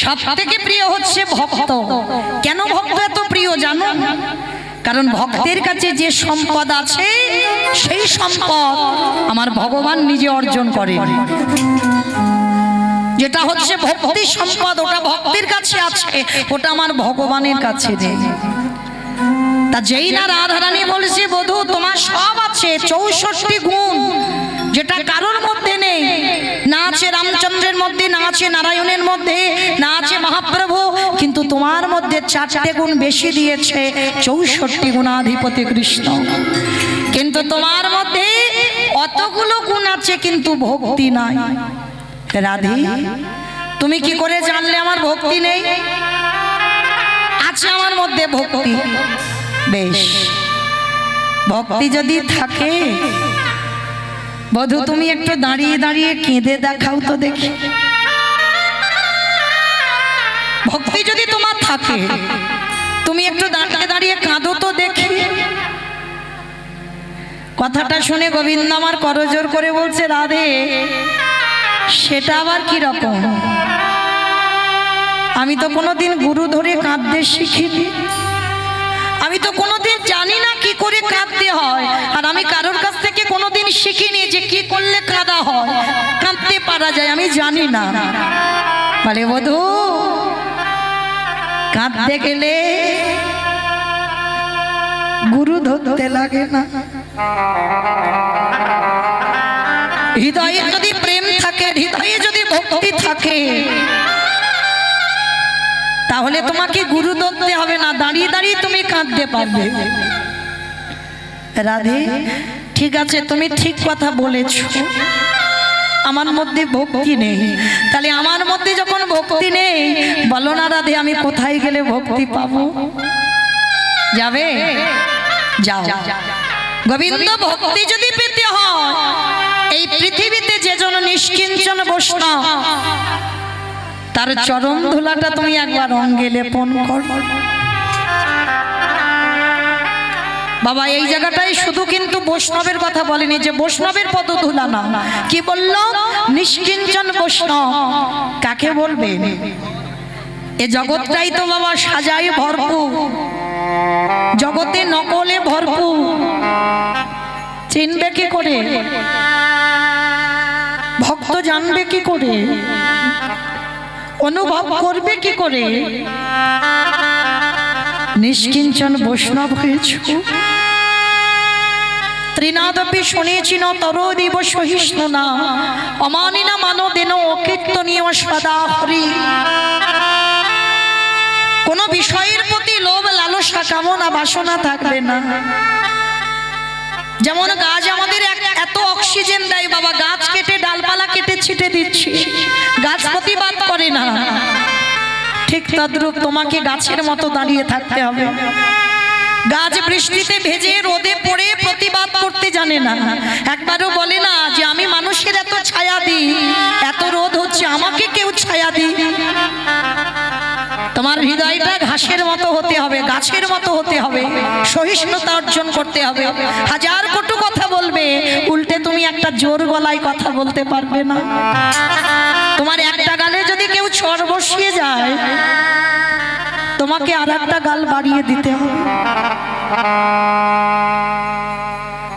সবথেকে প্রিয় হচ্ছে ভক্ত। কেন ভক্ত এত প্রিয় জানো? কারণ ভক্তের কাছে যে সম্পদ আছে সেই সম্পদ আমার ভগবান নিজে অর্জন করেন। যেটা হচ্ছে ভক্তি সম্পদ, ওটা ভক্তের কাছে আছে, ওটা আমার ভগবানের কাছে নেই। তা যেই না রাধারানী বলছে বধূ তোমার সব আছে, 64 গুণ, যেটা কারোর মধ্যে নেই। না আছে রামচন্দ্রের মধ্যে, না আছে নারায়ণের মধ্যে, না আছে মহাপ্রভু, কিন্তু তোমার মধ্যে 4টে গুণ বেশি দিয়েছে, 64 গুণাধিপতি কৃষ্ণ। কিন্তু তোমার মধ্যে অতগুলো গুণ আছে কিন্তু ভক্তি নাই। রাধে, তুমি কি করে জানলে আমার ভক্তি নেই? আছে আমার মধ্যে ভক্তি। বেশ, ভক্তি যদি থাকে বধূ তুমি একটু দাঁড়িয়ে দাঁড়িয়ে কেঁদে দেখাও তো দেখি। ভক্তি যদি তোমার থাকে তুমি একটু দাঁড়িয়ে দাঁড়িয়ে কাঁদো তো দেখি। কথাটা শুনে গোবিন্দ আমার করজোর করে বলছে রাধে সেটা আবার কি রকম? আমি তো কোনোদিন গুরু ধরে কাঁদতে শিখিনি, আমি তো কোনোদিন জানি না কি করে কাঁদতে হয়, আর আমি কারোর কাছ থেকে কোনোদিন শিখিনি যে কি করলে কাঁদা হয়, কাঁদতে পারা যায়, আমি জানি না। বলে বধূ কাঁদতে গেলে গুরু ধরতে লাগে না। হৃদয়ে যদি প্রেম থাকে, হৃদয়ে যদি ভক্তি থাকে, তাহলে তোমাকে গুরু ধরতে হবে না, দাঁড়িয়ে দাঁড়িয়ে তুমি কাঁদতে পারবে। রাধে ঠিক আছে, তুমি ঠিক কথা বলেছো, আমার মধ্যে ভক্তি নেই। তাহলে আমার মধ্যে যখন ভক্তি নেই, বলো না রাধে আমি কোথায় গেলে ভক্তি পাবো? যাবে? যাও। গোবিন্দ ভক্তি যদি পেতে হয়, এই পৃথিবীতে যে জন নিষ্কিঞ্চন বৈষ্ণব তার চরণ ধুলাটা তুমি একবার অঙ্গে লেপন কর। বাবা এই জায়গাটাই শুধু কিন্তু বৈষ্ণবের কথা বলেনি, যে বৈষ্ণবের পদ ধুলা না, কি বলল? নিষ্কিঞ্চন বৈষ্ণব কাকে বলবে? এ জগৎটাই তো বাবা সাজায় ভরপুর, জগতে নকলে ভরপুর। চিনবে কি করে? ভক্ত জানবে কি করে? অনুভব করবে কি করে? নিষ্কিঞ্চন বৈষ্ণব হয়েছ। ত্রিনাদপি শুনেছি ন তরোদিব সহিষ্ণু না অমানিনা মানো দেন অকীর্তনীয় সদা হরি। কোন বিষয়ের প্রতি লোভ লালসা কামনা বাসনা থাকবে না। যেমন গাছ আমাদের এত অক্সিজেন দেয় বাবা, গাছ কেটে ডালপালা কেটে ছিটে দিচ্ছি, গাছ প্রতিবাদ করে না। ঠিক তদ্রূপ তোমাকে গাছের মতো দাঁড়িয়ে থাকতে হবে। গাছ বৃষ্টিতে ভেজে রোদে পড়ে প্রতিবাদ করতে জানে না, একবারও বলে না যে আমি মানুষের এত ছায়া দিই, এত রোদ হচ্ছে আমাকে কেউ ছায়া দিই। তোমার হৃদয়টা ঘাসের মতো হতে হবে, গাছের মতো হতে হবে, সহিষ্ণুতা অর্জন করতে হবে। হাজার কটু কথা বলবে, উল্টে তুমি একটা জোর গলায় কথা বলতে পারবে না। তোমার একটা গালে যদি কেউ চড় বসিয়ে যায়, তোমাকে আর একটা গাল বাড়িয়ে দিতে হবে।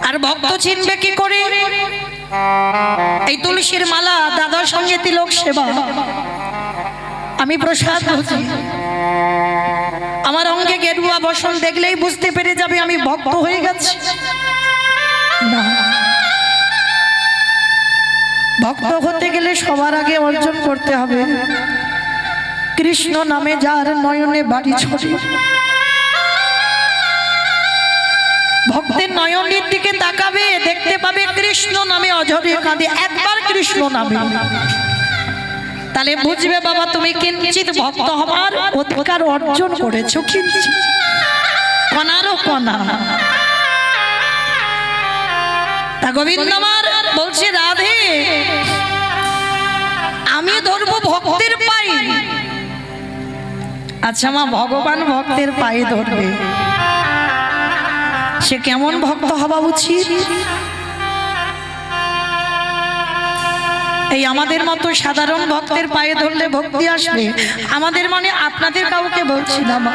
আর ভক্ত চিনবে কি করে? এই তুলসীর মালা, দাদার সঙ্গে তিলক সেবা, আমি প্রসাদ বুঝি, আমার অঙ্গে গেরুয়া বসন দেখলেই বুঝতে পেরে যাবে আমি ভক্ত হয়ে গেছি। না, ভক্ত হতে গেলে সবার আগে অর্জন করতে হবে কৃষ্ণ নামে যার নয়নে বাড়ি ছড়ে। ভক্তের নয়নের দিকে তাকাবে, দেখতে পাবে কৃষ্ণ নামে অঝরে কাঁদে, একবার কৃষ্ণ নামে, তাহলে বুঝবে বাবা তুমি কিঞ্চিত ভক্ত হবার অধিকার অর্জন করেছো, কিঞ্চিত, কণারও কণা। তা গোবিন্দ আমার বলছে রাধে আমি ধরবো ভক্তের পায়ে। আচ্ছা মা, ভগবান ভক্তের পায়ে ধরবে, সে কেমন ভক্ত হওয়া উচিত? এই আমাদের মতো সাধারণ ভক্তের পায়ে ধরলে ভক্তি আসবে, আমাদের মানে আপনাদের কাউকে বলছি না মা।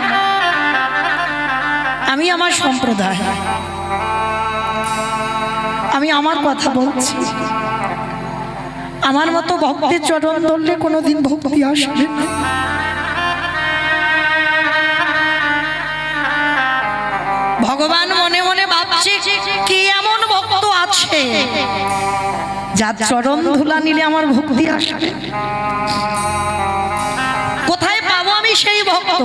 আমি আমার সম্প্রদায়, আমি আমার কথা বলছি। আমার মতো ভক্তের চরণ ধরলে কোনোদিন ভক্তি আসবে না। ভগবান মনে মনে ভাবছে কি এমন ভক্ত আছে যার চরণ ধুলা নিলে আমার ভক্তি আসবে। কোথায় পাবো আমি সেই ভক্ত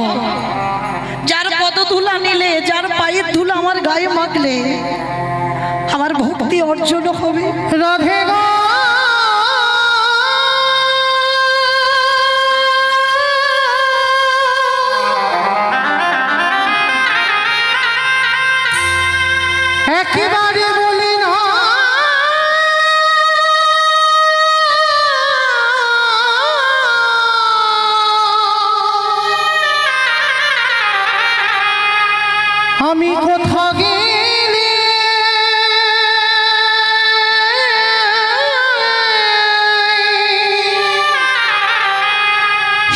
যার পদ ধুলা নিলে, যার পায়ের ধুলা আমার গায়ে মাখলে আমার ভক্তি অর্জন হবে। রাধে গো একেবারে বলি না আমি কোথা গেলে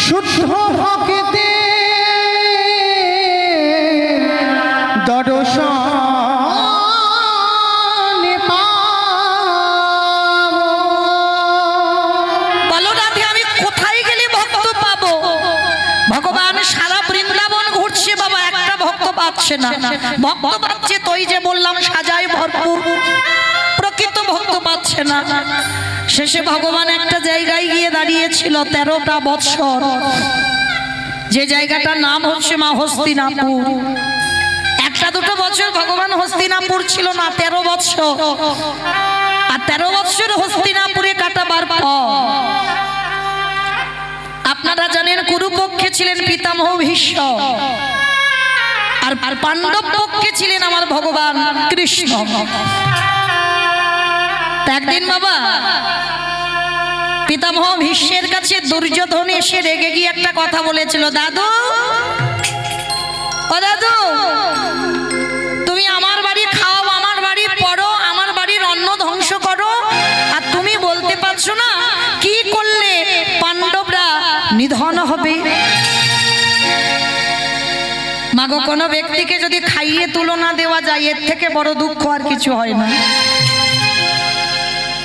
শুদ্ধ ভক্তে দর্শন পাচ্ছে না, ভক্ত পাচ্ছে তো যে বললাম সাজায় ভরপুর, প্রকৃত ভক্ত পাচ্ছে না। শেষে ভগবান একটা জায়গায় গিয়ে দাঁড়িয়েছিল 13টা বৎসর, যে জায়গাটার নাম হচ্ছে মা হস্তিনাপুর। একটা দুটো বছর ভগবান হস্তিনাপুর ছিল না, 13 বৎসর। আর 13 বৎসর হস্তিনাপুরে কাটাবার পর আপনারা জানেন কুরুপক্ষে ছিলেন পিতামহ ভীষ্ম, আর পাণ্ডব পক্ষে ছিলেন আমার ভগবান কৃষ্ণ। একদিন বাবা পিতামহ ভীষ্মের কাছে দুর্যোধন এসে রেগে গিয়ে একটা কথা বলেছিল, দাদু ও দাদু, তুমি আমার বাড়ি খাও, আমার বাড়ি পড়ো, আমার বাড়ির অন্ন ধ্বংস করো, আর তুমি বলতে পারছো না কি করলে পাণ্ডবরা নিধন হবে। মাগো, কোনো ব্যক্তিকে যদি খাইয়ে তুলনা দেওয়া যায় এর থেকে বড় দুঃখ আর কিছু হয় না।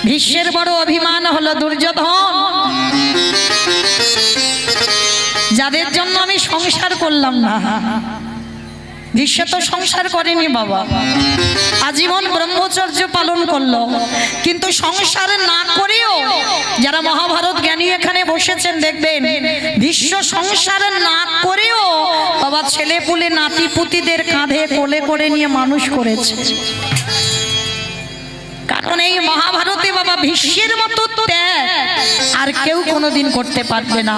ভীষ্মের বড় অভিমান হলো, দুর্যোধন যাদের জন্য আমি সংসার করলাম না, ভীষ্ম তো সংসার করেনি বাবা, আজীবন ব্রহ্মচর্য পালন করলো, কিন্তু সংসার না করেও যারা মহাভারত জ্ঞানী এখানে বসেছেন দেখবেন ভীষ্ম সংসার না করেও বাবা ছেলে পুলে নাতি পুতিদের কাঁধে কোলে করে নিয়ে মানুষ করেছে। কারণ এই মহাভারতে বাবা ভীষ্মের মতো ত্যাগ আর কেউ কোনোদিন করতে পারবে না।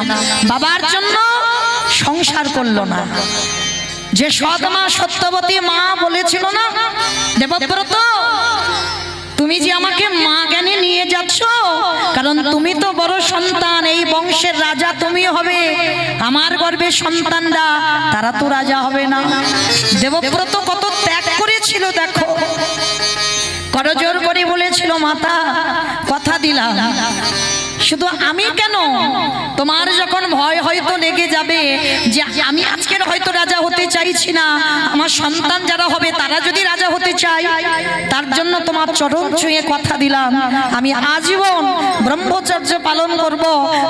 বাবার জন্য সংসার করলো না। যে সৎ মা সত্যবতী মা বলেছিল না, দেবব্রত তুমি যে আমাকে মা জ্ঞানে নিয়ে যাচ্ছ, কারণ তুমি তো বড় সন্তান, এই বংশের রাজা তুমি হবে, আমার গর্ভের সন্তানরা তারা তো রাজা হবে না। দেবব্রত কত ত্যাগ করেছিল দেখো, করজোর করে বলেছিল, মাতা কথা দিলাম, শুধু আমি কেন, তোমার যখন ভয় হয়তো লেগে যাবে যে আমি আজকের হয়তো রাজা হতে চাইছি না, আমার সন্তান যারা হবে তারা যদি রাজা হতে চায়, তার জন্য তোমার চরণ ছুঁয়ে কথা দিলাম আমি আজীবন ব্রহ্মচর্য পালন করব,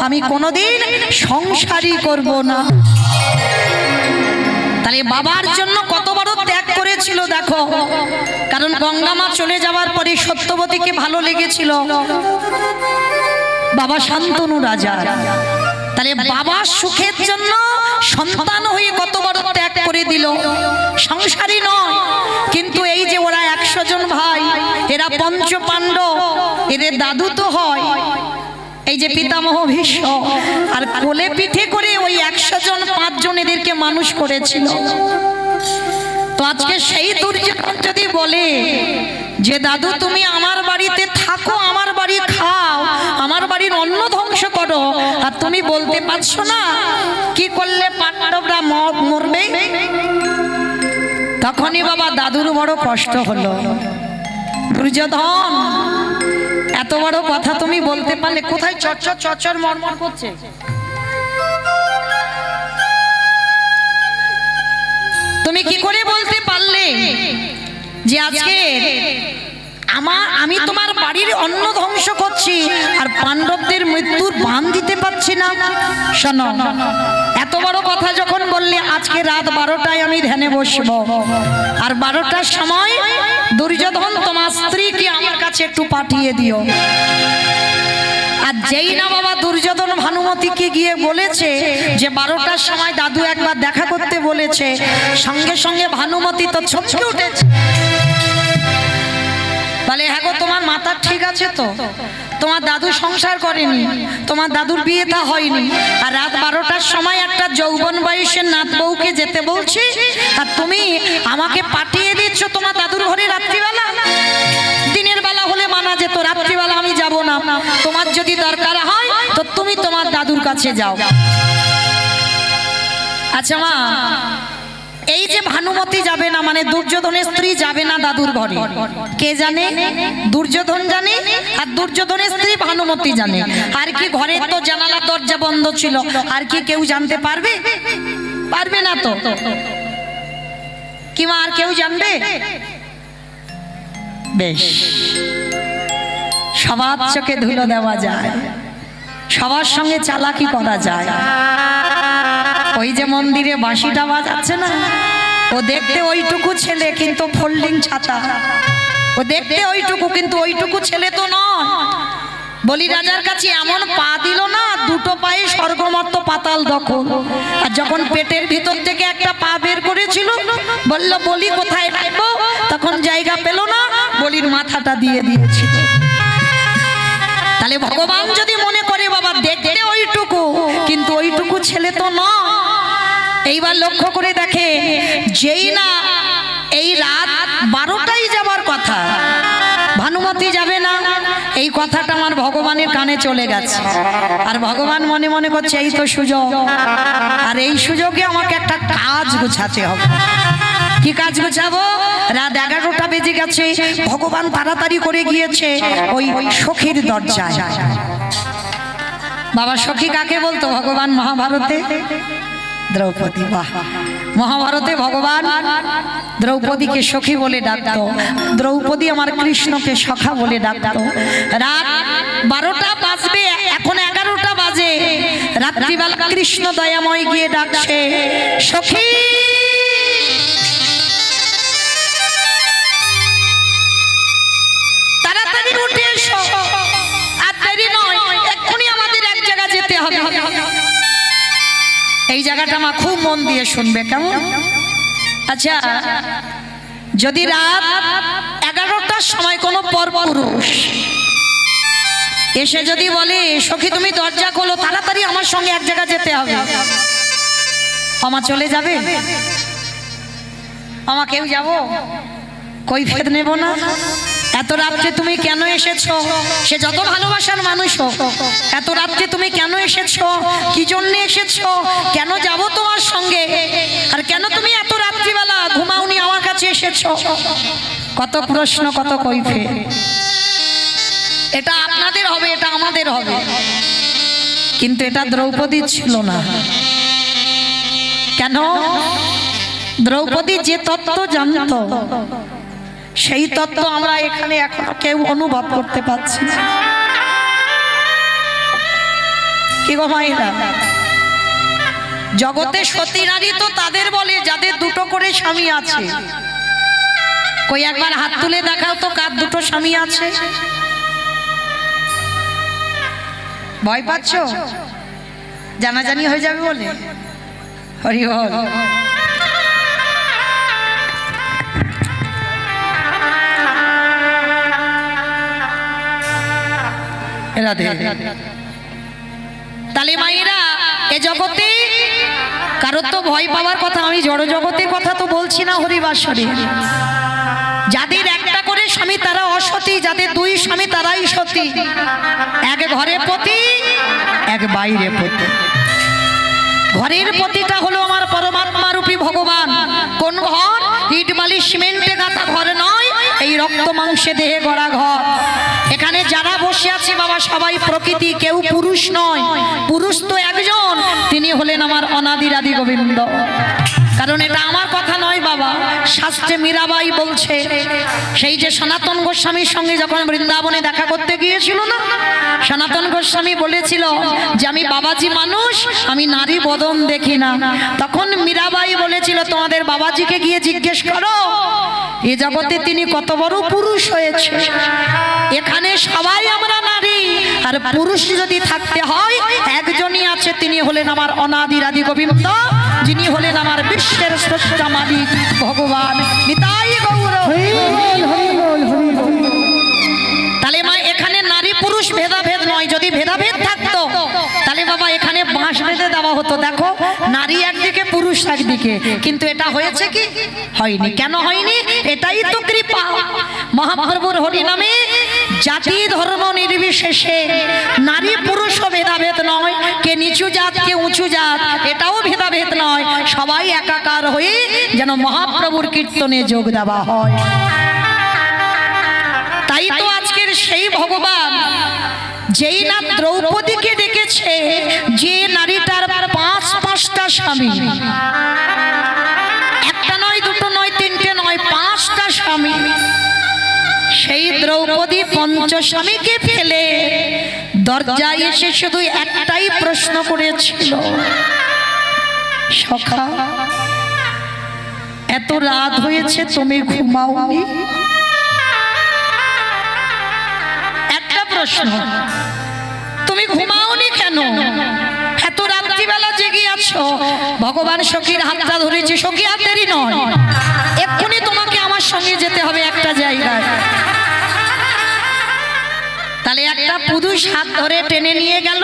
আমি কোনোদিন সংসারই করব না। তাহলে বাবার জন্য কত বড় ত্যাগ করেছিল দেখো। কারণ গঙ্গা মা চলে যাওয়ার পরে সত্যবতীকে ভালো লেগেছিল বাবা শান্তনু রাজা। তাহলে বাবার সুখের জন্য সন্তান হয়ে কত বড় ত্যাগ করে দিল, সংসারই নয়। কিন্তু এই যে ওরা 100 জন ভাই, এরা পঞ্চ পাণ্ডব, এদের দাদু তো হয় এই যে পিতামহ ভীষ্ম, আর কোলে পিঠে করে ওই 100 জন 5 জন এদেরকে মানুষ করেছিল। তো আজকে সেই দুর্যোধন যদি বলে যে দাদু তুমি আমার বাড়িতে থাকো, আমার বাড়ি খাও, আমার বাড়ির অন্ন ধ্বংস করো, আর তুমি বলতে পারছো না কি করলে পাণ্ডবরা মরবে, তখনই বাবা দাদুর বড় কষ্ট হলো। দুর্যোধন এত বড় কথা তুমি বলতে পারলে? কোথায় চচ্চর চচ্চর মরমর করছে? তুমি কি করে বলতে পারলে যে আজকে আমি তোমার বাড়ির অন্ন ধ্বংস করছি আর পাণ্ডবদের মৃত্যুর বান দিতে পারছি না? শোনো, এত বড় কথা যখন বললে, আজকে রাত 12টায় আমি ধ্যানে বসবো, আর 12টার সময় দুর্যোধন তোমার স্ত্রীকে আমার কাছে একটু পাঠিয়ে দিও। আর যেই না বাবা দুর্যোধন ভানুমতিকে গিয়ে বলেছে যে 12টার সময় দাদু একবার দেখা করতে বলেছে, সঙ্গে সঙ্গে ভানুমতি তো চমকে উঠেছে। বলে, হ্যাঁ গো, তোমার মাথা ঠিক আছে তো? তোমার দাদু সংসার করেনি, তোমার দাদুর বিয়েটা হয়নি, আর রাত 12টার সময় একটা যৌবন বয়সের নাত বউকে যেতে বলছি, আর তুমি আমাকে পাঠিয়ে দিচ্ছ তোমার দাদুর ঘরে রাত্রিবেলা? দিনের বেলা হলে মানা যেত, রাত্রিবেলা আমি যাব না। তোমার যদি দরকার হয় তো তুমি তোমার দাদুর কাছে যাও। আচ্ছা মা, এই যে ভানুমতি যাবে না, মানে দুর্যোধনের স্ত্রী যাবে না দাদুর ঘরে, কে জানে? দুর্যোধন জানে, আর দুর্যোধনের স্ত্রী ভানুমতি জানে। আর কি ঘরে তো জানালা দরজা বন্ধ ছিল, আর কি কেউ জানতে পারবে? পারবে না তো। কি মা, আর কেউ জানবে? বেশ, সবার চোখে ধুলো দেওয়া যায়, সবার সঙ্গে চালাকি করা যায়। ওই যে মন্দিরে বাঁশিটা বাজাচ্ছে না, ও দেখতে ওইটুকু ছেলে, কিন্তু ফোল্ডিং ছাতা। ও দেখতে ওইটুকু, কিন্তু ওইটুকু ছেলে তো নয়। বলি রাজার কাছে এমন পা দিল না, দুটো পায়ে স্বর্গমর্ত পাতাল দখল। আর যখন পেটের ভিতর থেকে একটা পা বের করেছিল, বলল বলি কোথায় রাখবো, তখন জায়গা পেল না, বলির মাথাটা দিয়ে দিয়েছিল। তাহলে ভগবান যদি মনে করে বাবা দেখতে ওইটুকু, কিন্তু ওইটুকু ছেলে তো নয়। এইবার লক্ষ্য করে দেখে, যেই না এই রাত 12টায় যাবার কথা, ভানুমতি যাবে না, এই কথাটা আমার ভগবানের কানে চলে গেছে। আর ভগবান মনে মনে করছে, এই তো সুযোগ, আর এই সুযোগে আমাকে একটা কাজ গোছাতে হবে। কি কাজ গোছাবো? রাত 11টা বেজে গেছে, ভগবান তাড়াতাড়ি করে গিয়েছে ওই সখীর দরজায়। বাবা সখী কাকে বলতো ভগবান মহাভারতে? দ্রৌপদী। বাহ, মহাভারতে ভগবান দ্রৌপদীকে সখী বলে ডাকতো, দ্রৌপদী আমার কৃষ্ণকে সখা বলে ডাকতো। রাত 12টা বাজবে, এখন 11টা বাজে, রাত্রিবেলা কৃষ্ণ দয়াময় গিয়ে ডাকছে, সখী তাড়াতাড়ি উঠে এসো, আর দেরি নয়, এক্ষুনি আমাদের এক জায়গা যেতে হবে। এই জায়গাটা মা খুব মন দিয়ে শুনবে, কেমন? আচ্ছা, যদি রাত 11টার সময় কোনো পরপুরুষ এসে যদি বলে, সখী তুমি দরজা খোলো, তাড়াতাড়ি আমার সঙ্গে এক জায়গা যেতে হবে, আমা চলে যাবে? আমা কেউ যাব? কৈফিয়ত নেব না? এত রাত্রে তুমি কেন এসেছো? সে যত ভালোবাসার মানুষ হোক, এত রাত্রে তুমি কেন এসেছো? কি জন্য এসেছো? কেন যাব তোমার সঙ্গে? আর কেন তুমি এত রাত্রিবেলা ঘুমাওনি আমার কাছে এসেছো? কত প্রশ্ন, কত কৈফিয়ত। এটা আপনাদের হবে, এটা আমাদের হবে, কিন্তু এটা দ্রৌপদীর ছিল না। কেন? দ্রৌপদী যে তত্ত্ব জানতো, সেই তত্ত্ব আমরা এখানে এখনো কেউ অনুভব করতে পারছি না। কি গো মায়েরা, জগতে সতী নারী তো তাদের বলে যাদের দুটো করে স্বামী আছে। কই একবার হাত তুলে দেখাও তো, কার দুটো স্বামী আছে? ভয় পাচ্ছ? জানাজানি হয়ে যাবে বলে? হরি বল। তাহলে মায়েরা, এ জগতে কারোর তো ভয় পাওয়ার কথা, আমি জড় জগতের কথা তো বলছি না হরিবাসরে। যাদের একটা করে স্বামী তারা অসতী, যাদের দুই স্বামী তারাই সতী। এক ঘরে পতি, এক বাইরে পতি। ঘরের পতিটা হলো আমার পরমাত্মা রূপী ভগবান। কোন ঘর? ইট বালি সিমেন্টে গাঁথা ঘর নয়, এই রক্ত মাংসে দেহে গড়া ঘর। এখানে যারা বসে আছে বাবা সবাই প্রকৃতি, কেউ পুরুষ নয়। পুরুষ তো একজন, তিনি হলেন আমার অনাদির আদি গোবিন্দ। কারণ এটা আমার কথা নয় বাবা, শাস্ত্রে মীরাবাই বলছে। সেই যে সনাতন গোস্বামীর সঙ্গে যখন বৃন্দাবনে দেখা করতে গিয়েছিল না, সনাতন গোস্বামী বলেছিল যে আমি বাবাজি মানুষ, আমি নারী বদন দেখি না। তখন মীরাবাই বলেছিল তোমাদের বাবাজিকে গিয়ে জিজ্ঞেস করো এ জগতে তিনি কত বড় পুরুষ হয়েছে। এখানে সবাই আমরা নারী, আর পুরুষ যদি থাকতে হয় একজনই আছে, তিনি হলেন আমার অনাদির আদি গোবিন্দ, যিনি হলেন আমার বিশ্বের স্রষ্টা মালিক ভগবান নিতাই গৌর। তাহলে মা এখানে নারী পুরুষ ভেদাভেদ নয়। যদি ভেদাভেদ থাকতো তাহলে বাবা এখানে বাঁশ বেঁধে দেওয়া হতো। দেখো নারী একদিকে পুরুষ একদিকে, কিন্তু এটা হয়েছে কি? হয়নি। কেন হয়নি? এটাই তো কৃপা মহাপ্রভুর হরি নামে। জাতি ধর্ম নির্বিশেষে নারী পুরুষ ভেদাভেদ নয়, কে নিচু জাত কে উঁচু জাত এটাও ভেদাভেদ নয়। সবাই একাকার হয়ে যেন মহাপ্রভুর কীর্তনে যোগ দেওয়া হয়। তাই তো আজকের সেই ভগবান যেই না দ্রৌপদীকে ডেকেছে, যে নারীটার পাঁচটা স্বামী, একটা নয় দুটো নয় তিনটে নয় 5টা স্বামী, সেই দ্রৌপদী পঞ্চস্বামীকে ফেলে দরজায় এসে শুধু একটাই প্রশ্ন করেছিল, সখা এত রাত হয়েছে তুমি ঘুমাওনি? একটা প্রশ্ন, তুমি ঘুমাওনি কেন? এত রাত্রিবেলা জেগে আছো। ভগবান সখীর হাতটা ধরেছে, সখী আর দেরি নয়, এক্ষুনি তোমাকে আমার সঙ্গে যেতে হবে একটা জায়গায়। তাহলে একটা পুরুষ হাত ধরে টেনে নিয়ে গেল,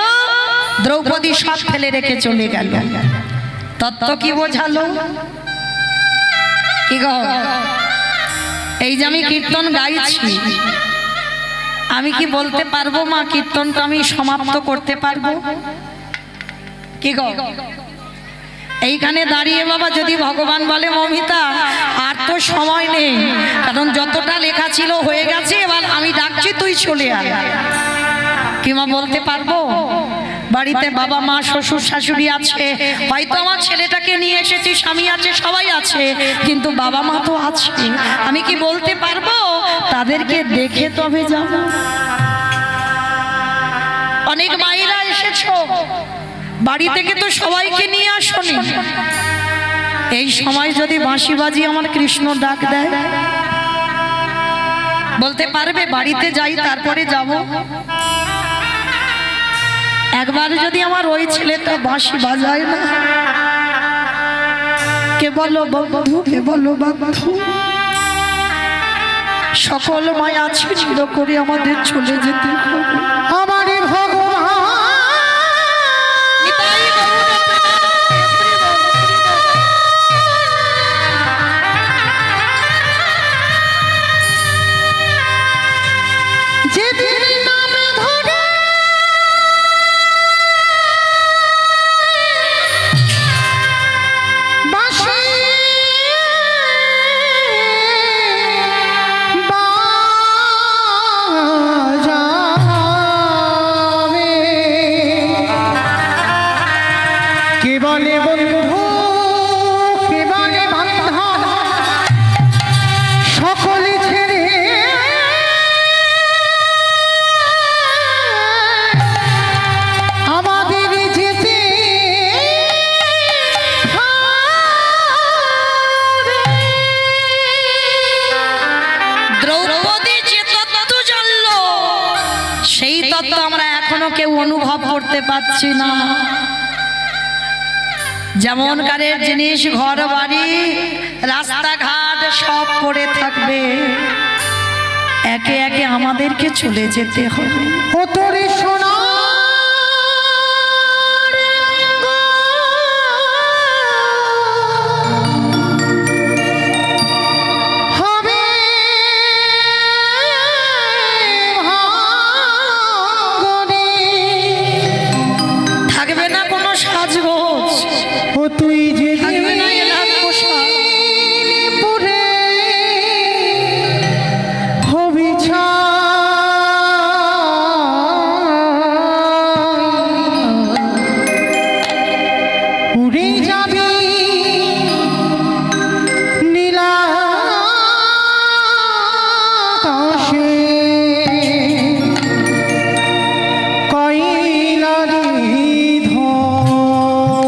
দ্রৌপদী সব ফেলে রেখে চলে গেল। তত্ত্ব কি বোঝালো? কি গো, এই যে আমি কীর্তন গাইছি, আমি কি বলতে পারবো মা কীর্তনটা আমি সমাপ্ত করতে পারবো? কি গো, এইখানে দাঁড়িয়ে বাবা যদি ভগবান বলে মমিতা আর তো সময় নেই, কারণ যতটা লেখা ছিল হয়ে গেছে, এবার আমি ডাকছি তুই চলে আয়, কি মা বলতে পারবো? বাড়িতে বাবা মা শ্বশুর শাশুড়ি আছে, হয়তো আমার ছেলেটাকে নিয়ে এসেছি, স্বামী আছে, সবাই আছে, কিন্তু বাবা মা তো আছে। আমি কি বলতে পারবো তাদেরকে দেখে তবে যাব? অনেক মায়েরা এসেছো, বাড়ি থেকে তো সবাইকে নিয়ে আসনি। এই সময় যদি বাঁশি বাজি আমার কৃষ্ণ ডাক দেয়, বলতে পারবে বাড়িতে যাই তারপরে যাব? একবার যদি আমার ওই ছেলেটা বাঁশি বাজায় না, কে বলো বন্ধু, কে বলো বন্ধু, সকল মায়া ছিন্ন করে আমাদের চলে যেতে হবে। আমারে ভগবান যেদিন নাম ধরে বাঁশি বাজাবে, কে বলে বন্ধু, কে বলে বান্ধব, সকলে ছেড়ে আমাদের যেতে হবে। দ্রৌপদী যে তত্ত্ব জানলো, সেই তত্ত্ব আমরা এখনো কেউ অনুভব করতে পারছি না। যেমন কারের জিনিস, ঘর বাড়ি রাস্তাঘাট সব পড়ে থাকবে, একে একে আমাদেরকে চলে যেতে হবে। ও তোরে সোনা হবে ভাঙনে, থাকবে না কোনো সাজগোজ, ও তুই যে থাকবে না এলাক পোশাক, পুরে যাবি নীলাকাশে কয়লারি ধোঁয়ায়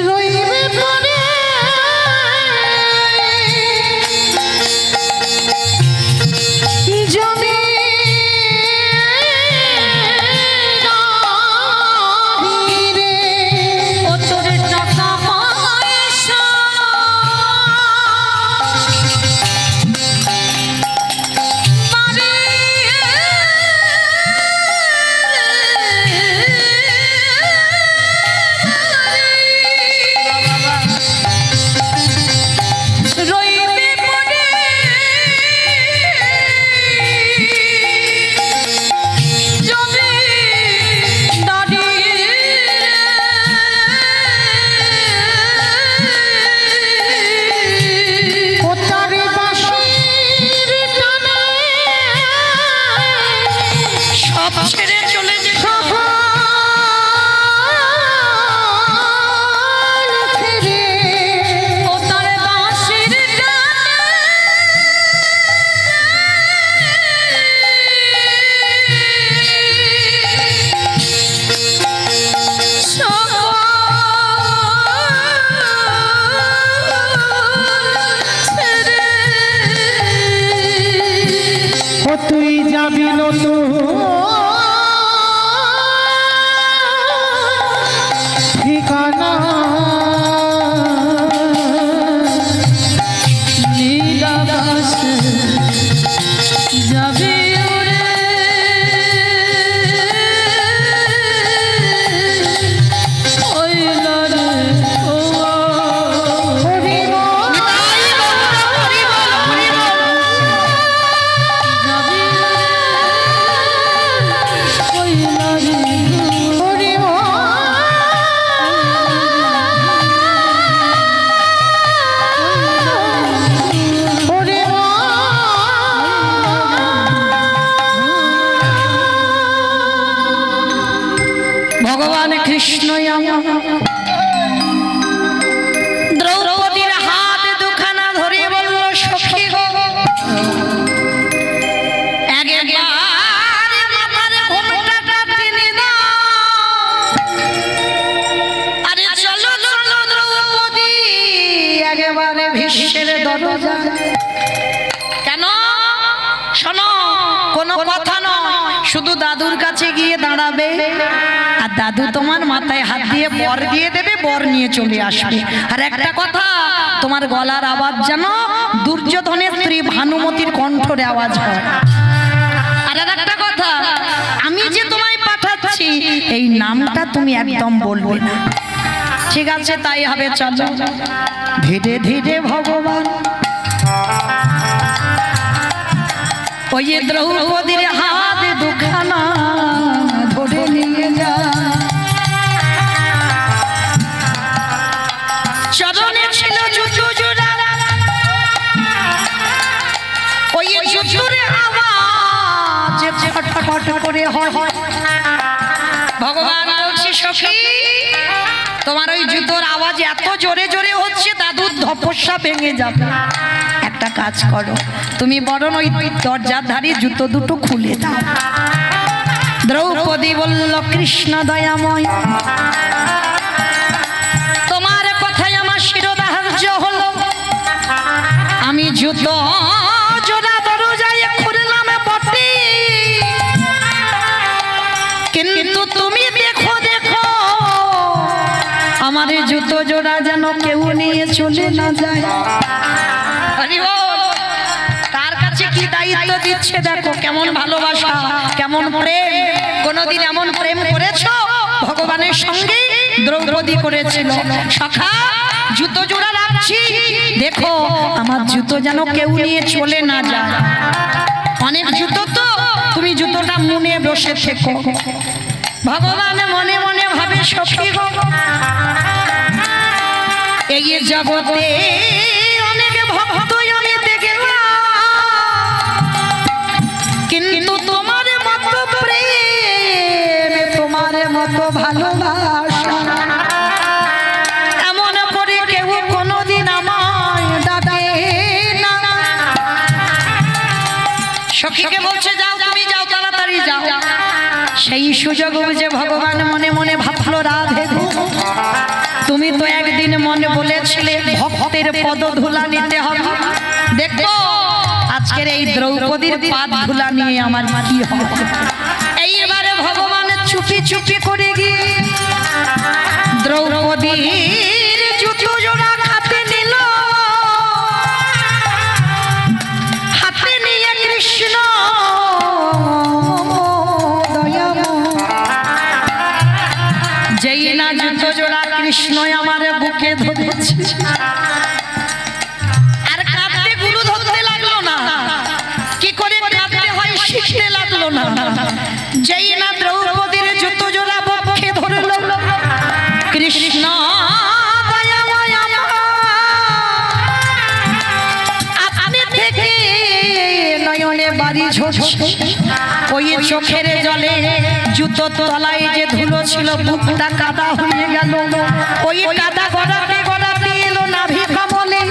রইবে পরে জমি রে ও তোর টাকা পয়সা তুই যাবি নতুন ঠিকানা নীলাকাশে যাবি ভগবান কৃষ্ণ দ্রৌপদীর হাত দুখানা ধরে বলল সখী গো একবার মাথার ঘোমটাটা টেনে দাও আরে চলো চলো দ্রৌপদী একেবারে ভীষ্মের দরজা কেন শোনো কোনো কথা নয় শুধু দাদুর কাছে গিয়ে দাঁড়াবে আর দাদু তোমার মাথায় হাত দিয়ে বর দিয়ে দেবে বর নিয়ে চলে আসবে আর একটা কথা তোমার গলার আওয়াজ যেন দুর্যোধনের স্ত্রী ভানুমতির কণ্ঠের আওয়াজ হয় আর একটা কথা আমি যে তোমায় পাঠাচ্ছি এই নামটা তুমি একদম বলবে না ঠিক আছে তাই হবে চলো ধীরে ধীরে ভগবান ওই দ্রৌপদীর হাত দুখানা ধরে নিয়ে যা চরণে ছিল জুজু জোড়া ওই জুজুর আওয়াজ ফট করে হয়। ভগবান বলছি সখী তোমার ওই জুতোর আওয়াজ এত জোরে জোরে হচ্ছে দাদুর ধপস্যা ভেঙে যাবে। একটা কাজ করো, তুমি বরং ওই দরজার ধারে জুতো দুটো খুলে দাও। দ্রৌপদী বলল, কৃষ্ণ দয়াময়, তোমার কথায় আমার শিরোধার্য হলো। আমি জুতো জোড়া দরজায় খুললাম বটে, কিন্তু তুমি দেখো দেখো আমার এই জুতো জোড়া যেন কেউ নিয়ে চলে না যায়। হরি বল। কার কাছে কি দায়িত্ব দিচ্ছে দেখো, কেমন ভালোবাসা, কেমন প্রেম। কোনদিন এমন প্রেম করেছো? ভগবানের সঙ্গে দ্রৌপদী করেছিল। সখা জুতো জোড়া রাখছি, দেখো আমার জুতো যেন কেউ নিয়ে চলে না যায়। অনেক জুতো তো, তুমি জুতোটা মুনে বসে থেকো। ভগবান মনে মনে ভাবে সখী গো, এই জগতে অনেক ভক্ত আমি দেখলাম, কিন্তু তোমার মতো প্রেম, তোমার মতো ভালোবাসা এমন করে কেউ কোনোদিন আমায় ডাকে না। সখীকে বলছে যাও, তুমি যাও, তাড়াতাড়ি যাও। সেই সুযোগ বুঝে ভগবান মনে মনে ভাবলো, রাধে গো, তুমি তো একদিন মনে বলেছিলে ভক্তের পদধূলা নিতে হবে। দেখো আজকের এই দ্রৌপদীর পাদ ধুলা নিয়ে আমার কি হবে। এইবারে ভগবান চুপি চুপি করে গিয়ে দ্রৌপদীর জুতো জোড়া হাতে নিল, হাতে নিয়ে কৃষ্ণ যেই না জুতো জোড়া কৃষ্ণ আমার বুকে ধরেছে, আর কাঁদতে গুরু ধরতে লাগলো না। কি করে কাঁদতে হয় শিখতে লাগলো না। যেই না দ্রৌপদীর জুতো জোড়া বুকে ধরলো, কৃষ্ণ দয়াময় আমার, আপনি থেকে নয়নে বাড়ি ঝরছে, ওই চোখের জলে জুতো তলায় যে ধুলো ছিল বুকটা কাদা হয়ে গেল। ওই কাদা গড়াতে গড়াতে এলো নাভি কমলে,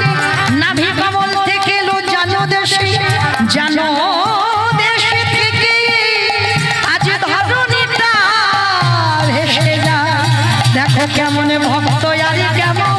নাভি কমল থেকে এলো জানো দেশে, জানো দেশে থেকে আজ ধরণীটা ভেসে যা, দেখো কেমন ভক্ত আর কেমন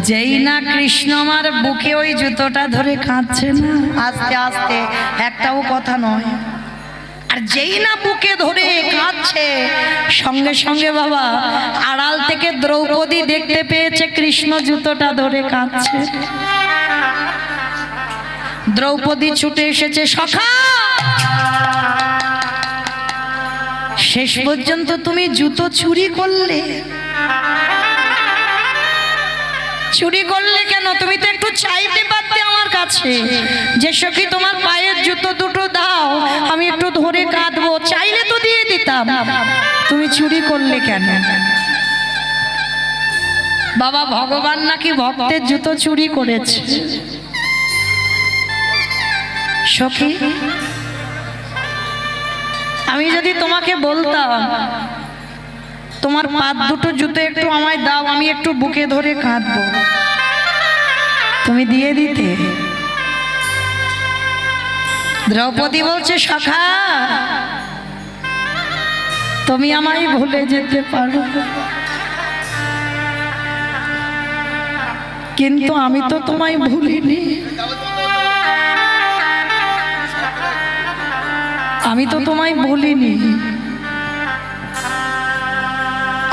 যেই না কৃষ্ণ আমার বুকে ওই জুতোটা ধরে কাঁদছে না, আস্তে আস্তে, একটাও কথা নয়, আর যেই না বুকে ধরে কাঁদছে, সঙ্গে সঙ্গে বাবা আড়াল থেকে দ্রৌপদী দেখতে পেয়েছে কৃষ্ণ জুতোটা ধরে কাঁদছে। দ্রৌপদী ছুটে এসেছে, সখা শেষ পর্যন্ত তুমি জুতো চুরি করলে। চুরি করলে কেন? তুমি তো একটু চাইতে পারতে আমার কাছে, যে সখী তোমার পায়ের জুতো দুটো দাও, আমি একটু ধরে কাঁদবো, চাইলে তো দিয়ে দিতাম। তুমি চুরি করলে কেন? বাবা ভগবান নাকি ভক্তের জুতো চুরি করেছে। সখী আমি যদি তোমাকে বলতাম তোমার পাদ দুটো জুতো একটু আমায় দাও, আমি একটু বুকে ধরে কাঁদবো, তুমি দিয়ে দিতে? দ্রৌপদী বলছে, সখা তুমি আমায় ভুলে যেতে পারো, কিন্তু আমি তো তোমায় ভুলিনি, আমি তো তোমায় ভুলিনি।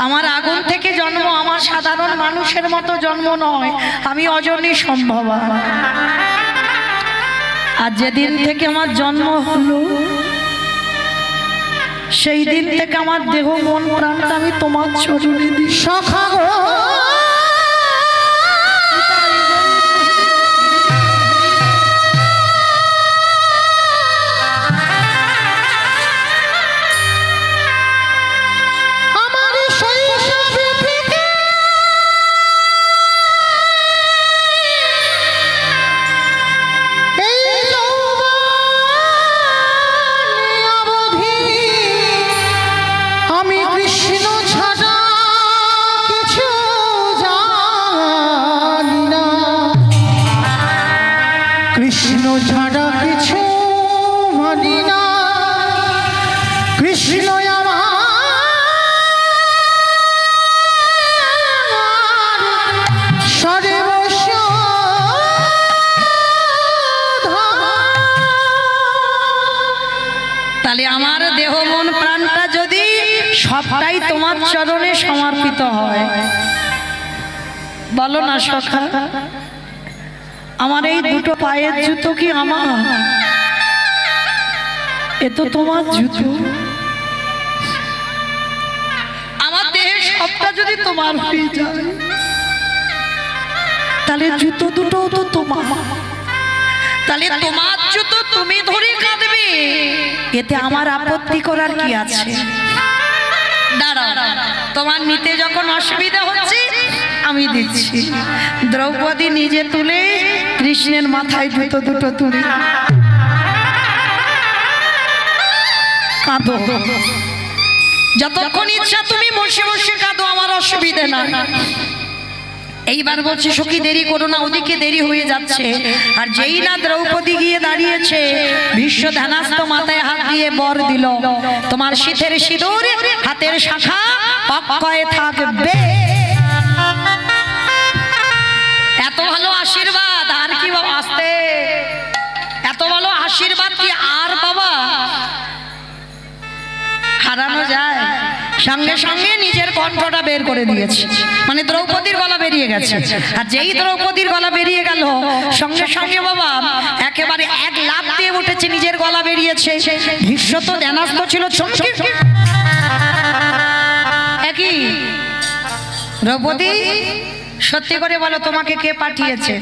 আমার আগুন থেকে জন্ম, আমার সাধারণ মানুষের মতো জন্ম নয়, আমি অজনী সম্ভবা। আর যেদিন থেকে আমার জন্ম হলো সেই দিন থেকে আমার দেহ মন প্রাণটা আমি তোমার চরণে দিই। সখা গো আমার শৈশব থেকে এই যৌবনে অবধি আমি কৃষ্ণ ছাড়া কিছু জানি না, কৃষ্ণ ছাড়া কিছু মানি না, কৃষ্ণ আমার সর্বস্ব তাহলে আমার দেহ মন প্রাণটা যদি সবটাই তোমার চরণে সমর্পিত হয়, বলো না সখা, আমার এই দুটো পায়ের জুতো কি আমার? এ তো তোমার জুতো। আমার দেহের সবটা যদি তোমার হয়ে যায়, তাহলে জুতো দুটো তো তোমার। তাহলে তোমার জুতো তুমি ধরে কাঁদবে, এতে আমার আপত্তি করার কি আছে? দাঁড়াও, তোমার নিতে যখন অসুবিধা হচ্ছে আমি দিচ্ছি। দ্রৌপদী নিজে তুলে কৃষ্ণের মাথায় জুতো দুটো তুলে কাঁদো, যতক্ষণ ইচ্ছা তুমি বসে বসে কাঁদো, আমার অসুবিধা না। এইবার বলছি সখী দেরি করো না, ওদিকে দেরি হয়ে যাচ্ছে। আর যেই না দ্রৌপদী গিয়ে দাঁড়িয়েছে, ভীষ্ম ধ্যানাস্ত মাথায় হাত দিয়ে বর দিল, তোমার শীতের সিঁদুর হাতের শাখা অক্ষয়ে থাকবে। এত ভালো আশীর্বাদ আর কি বাবা, আসতে এত ভালো আশীর্বাদ কি আর বাবা হারানো যায়? সঙ্গে সঙ্গে নিজের কণ্ঠটা বের করে দিয়েছে, মানে দ্রৌপদীর গলা বেরিয়ে গেছে। আর যেই দ্রৌপদীর গলা বেরিয়ে গেল, সঙ্গে সঙ্গে বাবা একেবারে এক লাফ দিয়ে উঠেছে, নিজের গলা বেরিয়েছে। ভীষ্ম তো ধ্যানস্থ ছিল, চমকে একই দ্রৌপদী সত্যি করে বলো, তোমাকে কে পাঠিয়েছে?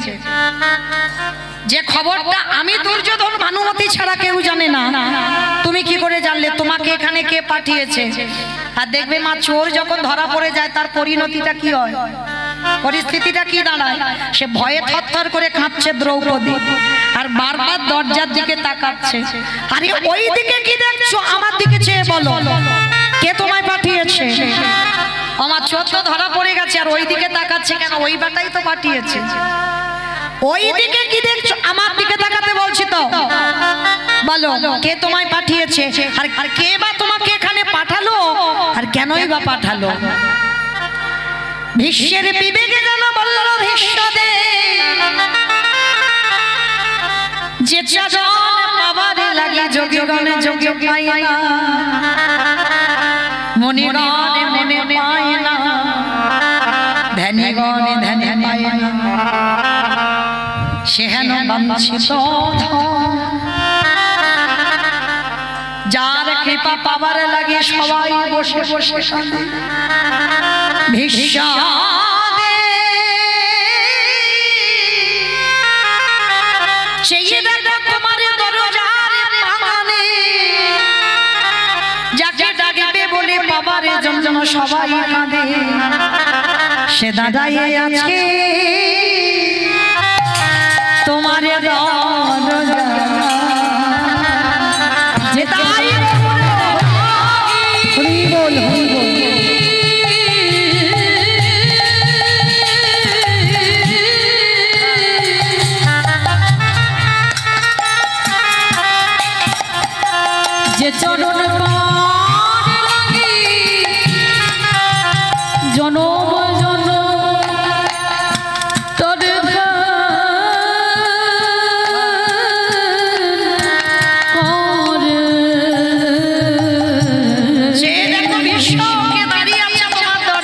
যে খবরটা আমি দুর্যোধন ভানুমতি ছাড়া কেউ জানে না, তুমি কি করে জানলে? তোমাকে এখানে কে পাঠিয়েছে? আর দেখবে মা, চোর যখন ধরা পড়ে যায় তার পরিণতিটা কি হয়, পরিস্থিতিটা কি দাঁড়ায়? সে ভয়ে থরথর করে কাঁপছে দ্রৌপদী, আর বারবার দরজার দিকে তাকাচ্ছে। আরে ওই দিকে কি দেখছো? আমার দিকে চেয়ে বলো, কে তোমায় পাঠিয়েছে? আমার চোর তো ধরা পড়ে গেছে, আর ওই দিকে তাকাচ্ছে কেন? ওই বাটাই তো পাঠিয়েছে। ওই দিকে কি দেখছো? আমার দিকে তাকাতে বলছি তো, বলো কে তোমায় পাঠিয়েছে? আর কে বা তোমাকে এখানে পাঠালো, আর কেনই বা পাঠালো? ভীষ্মের বিবেকে যেন বলল, ভীষ্মদে যে চাজন বাবারে লাগি যোগীগণে যোগে পাই না, মনিগণে মনে পায় না, ধ্যানীগণে ধ্যানে পায় না, সেহেন বাঞ্ছিত যার কৃপা পাবার লাগে সবাই বসে বসে কাঁদে। ভীষ্মদে চেয়ে দেখো তোমার দরজার বাগানে, যাকে ডাকবে বলে বাবার জন্য সবাই কাঁদে, সে দাঁড়াইয়ে আছে তোমার দরজা। যে তাই হরি বল, হরি বল। যে চরণ পার লাগি জনম জনম তোর করে। সে দেখো বিশ্বকে দাঁড়িয়ে আছে তোমার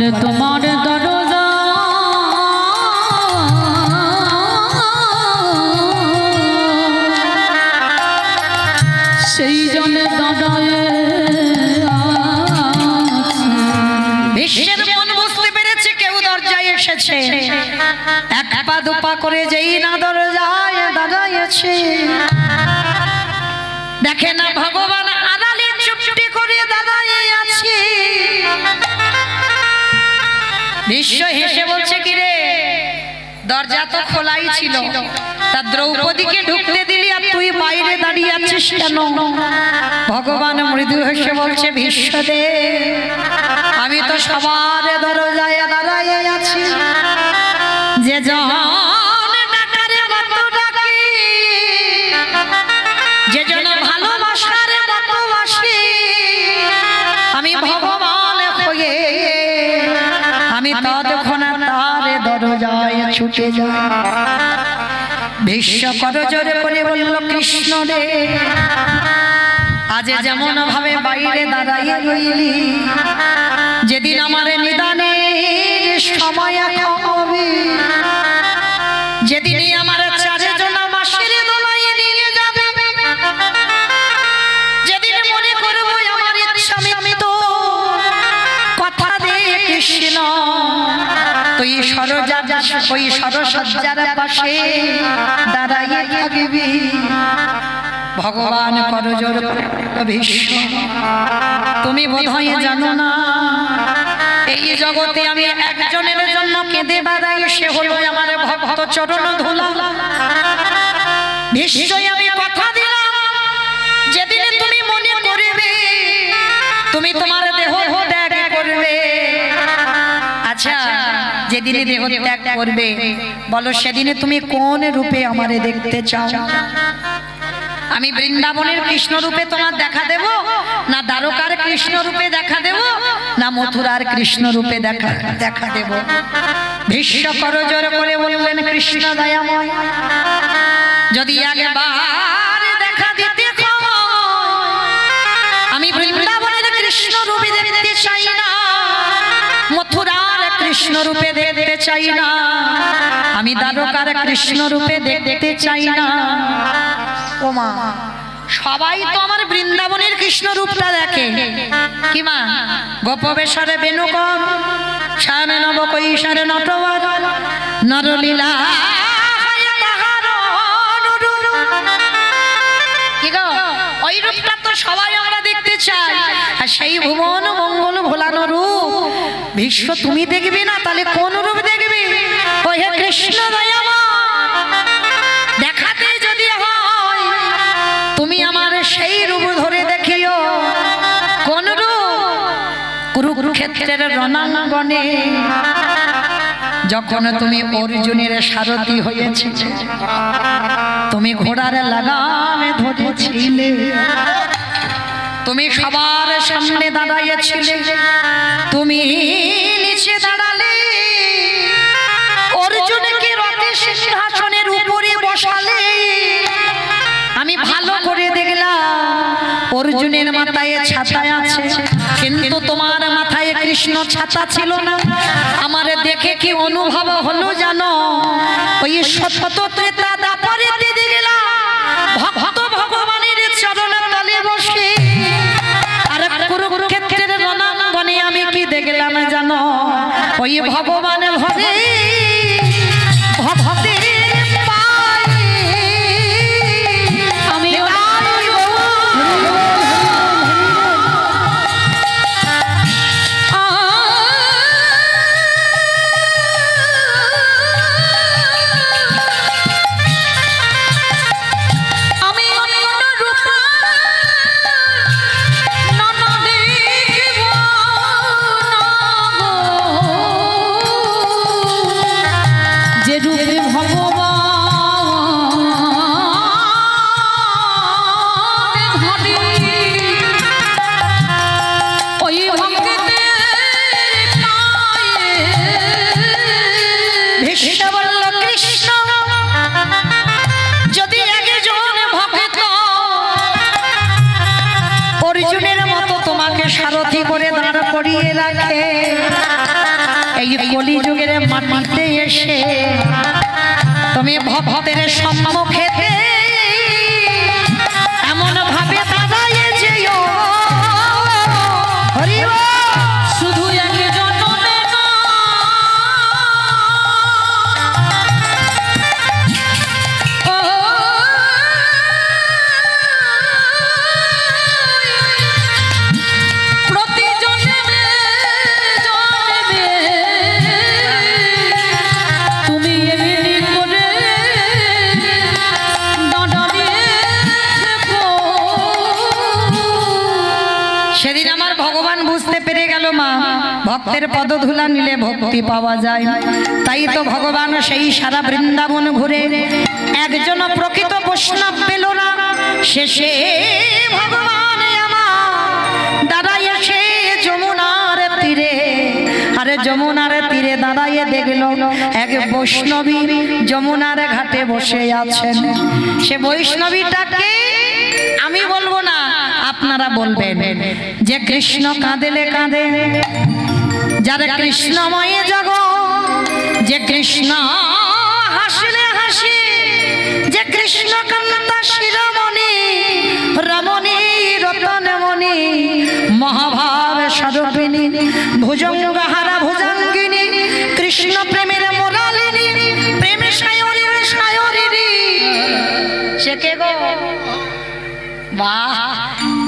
বলে তোমার দরজা সেই জন্য দাঁড়ায় বিশ্বের মন বুঝতে পেরেছে কেউ দরজায় এসেছে, এক পা দুপা করে যেই না দরজায় দাঁড়াইছে, দেখে না ভগবান আড়ালে চুপটি করে দাঁড়ায় আছে। বিশ্ব হেসে বলছে কি রে, দরজা তো খোলাই ছিল, তা দ্রৌপদীকে ঢুকতে দিলি আর তুই বাইরে দাঁড়িয়ে আছিস কেন? ভগবান মৃদু হেসে বলছে, বিশ্বদেব আমি তো সবার দরজায় দাঁড়ায় আছি, যে জন ডাকারে মতো ডাকি, যে জন ভালোবাসার মতো বাসি, আমি ভগবান হয়ে আমি ততক্ষণ তার দরজায় ছুটে যাই। ভীষ্ম করজোড়ে করে বলল, কৃষ্ণ রে আজ যেমন ভাবে বাইরে দাঁড়াইয়া রইলি, যেদিন আমার নিদানের সময় হবে, যেদিনই আমার চারজন মাসির দোলায় নিয়ে যাবে, যেদিন মনে করব আমার ইচ্ছা মৃত্যু, কথা দে কৃষ্ণ তুই ওই সরসজ্জার পাশে দাঁড়াইয়া থাকবি। ভগবান করজোড় ভীষ্ম তুমি বোধহয় জানো না, এই জগতে আমি একজনের জন্য কেঁদে বেড়াই, সে হলো আমার ভক্ত চরণ ধুলা। নিশ্চয়ই আমি কথা দিলাম, যেদিন তুমি মনে করবে তুমি তোমার দেহ ত্যাগ করবে। আচ্ছা যেদিনে দেহ ত্যাগ করবে বলো, সেদিনে তুমি কোন রূপে আমারে দেখতে চাও? আমি বৃন্দাবনের কৃষ্ণ রূপে তোমার দেখা দেব, না দ্বারকার কৃষ্ণ রূপে দেখা দেব, না মথুরার কৃষ্ণ রূপে দেখা দেব? ভীষ্ম করজোড় করে বললেন, কৃষ্ণ দয়াময় যদি একবার দেখা দিতে আমি বৃন্দাবনের কৃষ্ণ রূপে দেখতে চাই না, মথুরার কৃষ্ণ রূপে দেখতে চাই না, আমি দ্বারকার কৃষ্ণ রূপে দেখতে চাই না। ও মা, সবাই তো আমার বৃন্দাবনের কৃষ্ণ রূপটা দেখে কি মা? গোপবেশরে বেণুকর, শ্যামে নব কৈশোরে নটবর, নরলীলা কি গো, ওই রূপটা তো সবাই আমরা দেখতে চাই, আর সেই ভুবন মঙ্গল ভোলানো রূপ ভীষ্ম তুমি দেখবে না, তাহলে কোন রূপ দেখবে? ও হে কৃষ্ণ দয়াময়, দেখাতে যদি হয় তুমি আমার সেই রূপ ধরে দেখিও। কোন রূপ? কুরুক্ষেত্রের রণাঙ্গনে যখন তুমি অর্জুনের সারথি হয়েছে, তুমি ঘোড়ার লাগামে ধরেছিলে, তুমি সবার সামনে দাঁড়াইছিলে, তুমি নিচে দাঁড়ালে, অর্জুনকে রথের সিংহাসনের উপরে বসালে। আমি ভালো করে দেখলাম অর্জুনের মাথায় ছাতা আছে, কিন্তু তোমার মাথায় কৃষ্ণ ছাতা ছিল না। আমার দেখে কি অনুভব হলো জানো? ওই সত্য ত্রেতা দাপরে দিয়ে গেলাম ভক্ত ভগবানের চরণ তলে বসে, আর কুরুক্ষেত্রের রণাঙ্গনে আমি কি দেখলাম জানো? ওই ভগবান ভবে ভক্তের পায়ে আমি সারথি করে দাঁড় করিয়ে রাখে, এই কলিযুগের মাটিতে এসে তুমি ভক্তের সম্মুখেতে এমন ভাবে দাঁড়ায়ে যেও হরি বল। শুধু এক জন্মে না, ও প্রতি জন্মে জন্মে তুমি এমনি করে দাঁড়িয়ে থেকো। সেদিন আমার ভগবান বুঝতে পেরে গেল মা ভক্তের পদধূলা নিলে ভক্তি পাওয়া যায়। তাই তো ভগবান সেই সারা বৃন্দাবন ঘুরে একজন প্রকৃত বৈষ্ণব পেল না। শেষে ভগবান আমার দাঁড়ায় সে যমুনার তীরে, আরে যমুনার তীরে দাঁড়াইয়ে দেখলো এক বৈষ্ণবী যমুনার ঘাটে বসে আছেন। সে বৈষ্ণবীটাকে আমি বলবো না, আপনারা বলবেন যে কৃষ্ণ কাঁদেলে কাঁদে, যারা কৃষ্ণময় জগৎ, যে কৃষ্ণ হাসলে হাসে, যে কৃষ্ণ কান্তা শিরোমণি রমণী রতনমণি মহাভাব স্বরূপিণী ভুজঙ্গহারা ভুজঙ্গিনী কৃষ্ণ প্রেমের মোরালিনী প্রেমে সায়রীর সায়রিনী। সে কে গো? বাহ,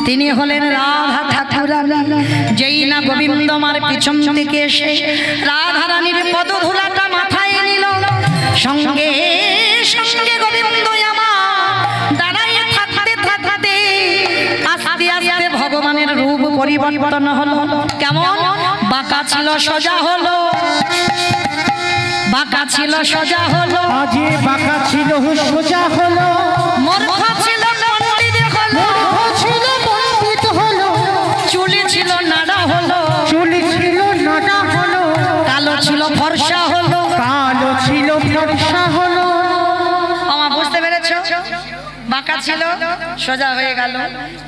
তিনি হলেন রাধা ঠাকুরানী। যেই না গোবিন্দ মার পিছন থেকে এসে রাধা রানীর পদধূলাটা মাথায় নিল, সঙ্গে সঙ্গে গোবিন্দ আমার দাঁড়াইয়ে থাকতে থাকতে আস্তে আস্তে ভগবানের রূপ পরিবর্তন হলো। কেমন? বাঁকা ছিল সোজা হলো, বাঁকা ছিল সোজা হলো, আজে বাঁকা ছিল সোজা হলো, মূর্খ ছিল পণ্ডিত হলো, ছিল পণ্ডিত হলো, চুলি ছিল নাড়া হলো, চুলি ছিল নাটা হলো, কালো ছিল ফর্সা হলো। কালো ছিল ফর্সা হলো। আমা বুঝতে পেরেছো? বাঁকা ছিল সোজা হয়ে গেল,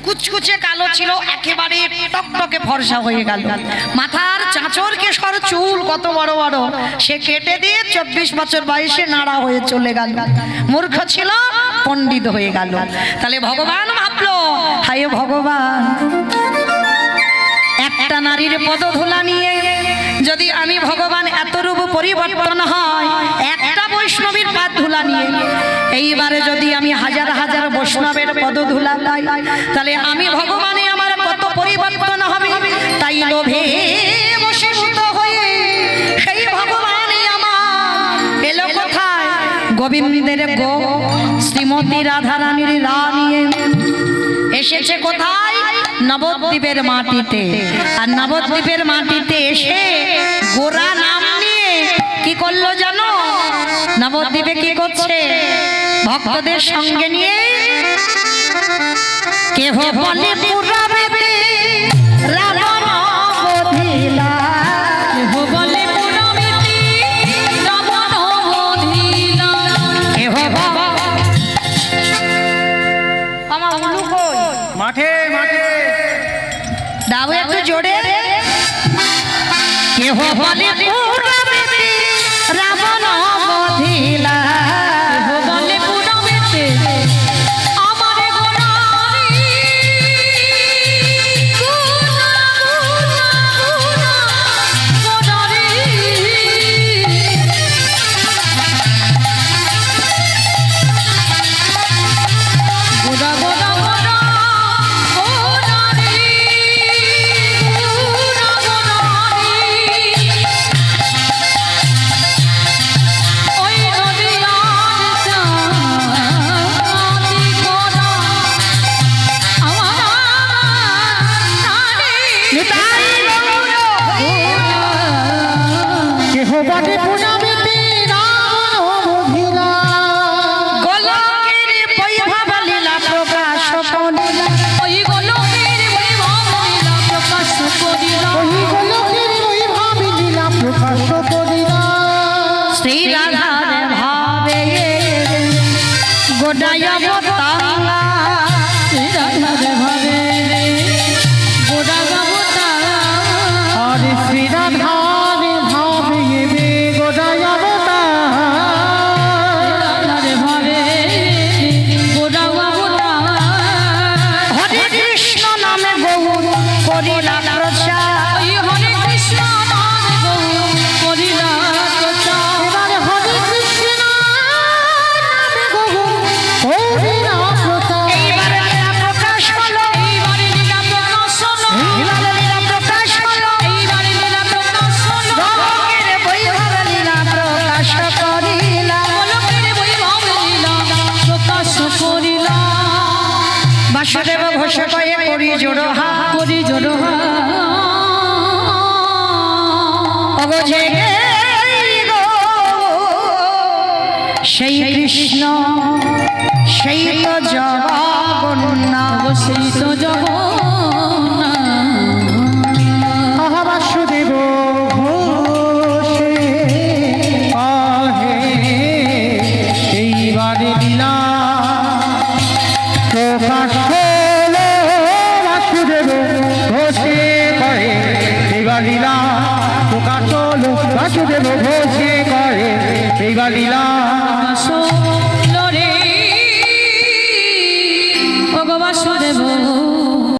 কুচকুচে কালো ছিল একেবারে টকটকে ফর্সা হয়ে গেল, মাথার চাঁচর কেশর চুল কত বড় বড় সে কেটে দিয়ে 24 বছর বয়সে নাড়া হয়ে চলে গেল। মূর্খ ছিল পণ্ডিত হয়ে গেল। তাহলে ভগবান ভাবলো, হায় ভগবান, একটা নারীর পদধূলা নিয়ে যদি আমি ভগবান এত রূপ পরিবর্তন হয়, একটা বৈষ্ণবীর পাদ ধুলা নিয়ে এইবারে যদি আমি হাজার হাজার বৈষ্ণবের পদধূলা পাই, তাহলে আমি ভগবানে আমার কত পরিবর্তন হবে। তাই লোভে বশীভূত হয়ে সেই ভগবানই আমার এলো কোথায়? গোবিন্দের গো শ্রীমতী রাধা রানীর রানী এসেছে কোথায়? নবদ্বীপের মাটিতে। আর নবদ্বীপের মাটিতে এসে গোরা নাম নিয়ে কি করলো জানো? নবদ্বীপে কি করছে? ভক্তদের সঙ্গে নিয়ে কেহ বলে পুরাবেতে রাবণ বধিলা, কেহ বলে পুরাবেতে রাবণ বধিলা, কেহ আমার উলু কই? মাঠে মাঠে দাও একটু জোরে। কেহ বলে পুরাবেতে রাবণ বধিলা, কেহ বলে পুরাবেতে আমার গোরারি গুনা গুনা গুনা গোরারি। গোরা গোরা গোরা গোরারি গুনা গোরারি। ওই নদিয়ার চাঁদি গোরা আমার নিতাই গৌর। কেহ বলে পুনামিতে রাবণ বধিলা, গোলকের বৈভব লীলা প্রকাশ করিলা, ওই গোলকের বৈভব লীলা প্রকাশ করিলা। ওই গোলকের বৈভব লীলা প্রকাশ করিলা। শ্রী রাধার ভাবে গোটায় অবতারা, রাধার ভাবে গোরা গাবতা আর শ্রী রাধার ভাবে করিলাম প্রচার ওই হরে কৃষ্ণ নাম গৌর করিলাম প্রচার। এবার হরে কৃষ্ণ নামে গৌর করিলাম প্রচার। এইবার লীলা প্রকাশ হলো এইবারে লীলা প্রকাশ হলো, এইবার লীলা প্রকাশ হলো এইবারে লীলা প্রকাশ হলো। গোলকের বৈভব লীলা প্রকাশ করিলাম গোলকের বৈভব লীলা প্রকাশ করিলাম। বাসুদেব ঘোষ কয়ে করি জোড়হা করি জোড়হা অবজে গো সেই কৃষ্ণ সেই তো জগন্নাথ সেই তো জগন্নাথ। আহা বাসুদেব ঘোষে আহে এইবারে লীলা প্রকাশ হলো। বাসুদেব ঘোষে করে এইবার লীলা প্রকাশ হলো। বাসুদেব ঘোষে করে এইবার লীলা প্রকাশ